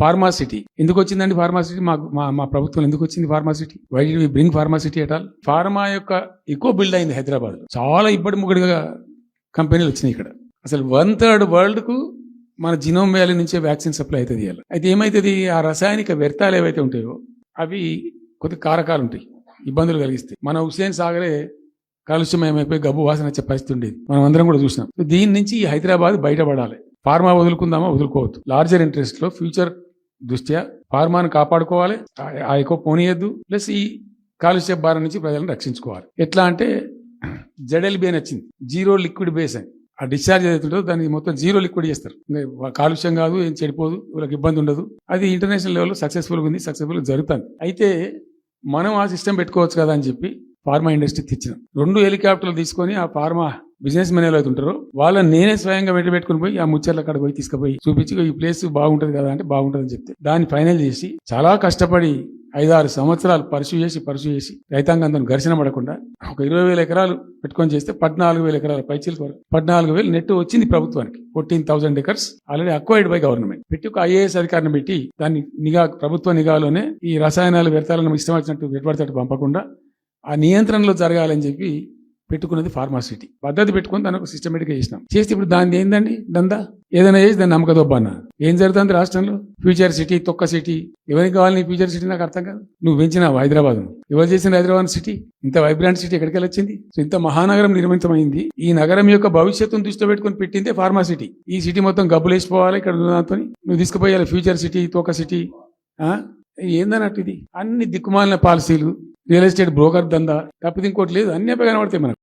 Pharma city ఎందుకు వచ్చిందండి? Pharma city మా ప్రభుత్వం ఎందుకు వచ్చింది? Pharma city why did we bring pharma city at all? Pharma యొక్క ఎక్కువ బిల్డ్ అయింది హైదరాబాద్. చాలా ఇబ్బడి ముగ్గడిగా కంపెనీలు వచ్చినాయి ఇక్కడ. అసలు 1/3 వరల్డ్ కు మన జినోమ్ వ్యాలీ నుంచే వ్యాక్సిన్ సప్లై అవుతుంది. అయితే ఏమైతుంది, ఆ రసాయనిక వ్యర్థాలు ఏవైతే ఉంటాయో అవి కొద్ది కారకాలు ఉంటాయి, ఇబ్బందులు కలిగిస్తాయి. మన హుస్సేన్ సాగరే కాలుష్యమయమైపోయి గబ్బు వాసన వచ్చే పరిస్థితి ఉండేది, మనం అందరం కూడా చూసినాం. దీని నుంచి ఈ హైదరాబాద్ బయటపడాలి. ఫార్మా వదులుకుందామా? వదులుకోవద్దు. లార్జర్ ఇంట్రెస్ట్ లో ఫ్యూచర్ దృష్ట్యా ఫార్మాను కాపాడుకోవాలి, ఆ ఎక్కువ పోనీయద్దు. ప్లస్ ఈ కాలుష్య భారం నుంచి ప్రజలను రక్షించుకోవాలి. ఎట్లా అంటే జెడ్ఎల్బి అని వచ్చింది, జీరో లిక్విడ్ బేస్ అని. ఆ డిశ్చార్జ్ ఏదైతుందో దాన్ని మొత్తం జీరో లిక్విడ్ చేస్తారు. కాలుష్యం కాదు, ఏం చెడిపోదు, వాళ్ళకి ఇబ్బంది ఉండదు. అది ఇంటర్నేషనల్ లెవెల్లో సక్సెస్ఫుల్గా ఉంది, సక్సెస్ఫుల్గా జరుగుతుంది. అయితే మనం ఆ సిస్టమ్ పెట్టుకోవచ్చు కదా అని చెప్పి ఫార్మా ఇండస్ట్రీ తెచ్చినాం. 2 హెలికాప్టర్లు తీసుకొని ఆ ఫార్మా బిజినెస్ మెన్ ఏవైతే ఉంటారో వాళ్ళని నేనే స్వయంగా పెట్టుకుని పోయి ఆ ముచ్చర్ల కాడ పోయి తీసుకుపోయి చూపించి ఈ ప్లేస్ బాగుంటది కదా అంటే బాగుంటది అని చెప్తే దాన్ని ఫైనల్ చేసి చాలా కష్టపడి 5-6 సంవత్సరాలు పర్సూ చేసి రైతాంగంతో ఘర్షణ పడకుండా ఒక 20,000 ఎకరాలు పెట్టుకొని చేస్తే 14,000 ఎకరాల పైచీలకు 14,000 నెట్ వచ్చింది ప్రభుత్వానికి. 14,000 acres already acquired by government. పెట్టి ఒక ఐఏఎస్ అధికారిని పెట్టి దాన్ని ప్రభుత్వ నిఘాలోనే ఈ రసాయనాలు వ్యర్థాలను ఇష్టం వచ్చినట్టు పెట్టుబడితట్టు పంపకుండా ఆ నియంత్రణలో జరగాలని చెప్పి పెట్టుకున్నది ఫార్మాసిటీ. పద్ధతి పెట్టుకుని దాన్ని ఒక సిస్టమేటిక్ గా చేసినాం. చేస్తే ఇప్పుడు దాన్ని ఏందండి దందా, ఏదైనా చేసి దాన్ని నమ్మకదొబ్బన్నా. ఏం జరుగుతుంది రాష్ట్రంలో? ఫ్యూచర్ సిటీ, తొక్క సిటీ. ఎవరికి కావాలి ఫ్యూచర్ సిటీ? నాకు అర్థం కాదు. నువ్వు పెంచినావు హైదరాబాద్, ఎవరు చేసిన హైదరాబాద్ సిటీ? ఇంత వైబ్రాంట్ సిటీ ఎక్కడికి వచ్చింది? ఇంత మహానగరం నిర్మితమైంది. ఈ నగరం యొక్క భవిష్యత్తును దృష్టిలో పెట్టుకుని పెట్టిందే ఫార్మాసిటీ. ఈ సిటీ మొత్తం గబ్బులు వేసిపోవాలి, ఇక్కడ దాంతో నువ్వు తీసుకుపోయాలి ఫ్యూచర్ సిటీ, తొక్క సిటీ. ఏందన్నట్టు ఇది? అన్ని దిక్కుమాలిన పాలసీలు, రియల్ ఎస్టేట్ బ్రోకర్ దందా తప్పితే ఇంకోటి లేదు. అన్ని కనబడతాయి మనకు.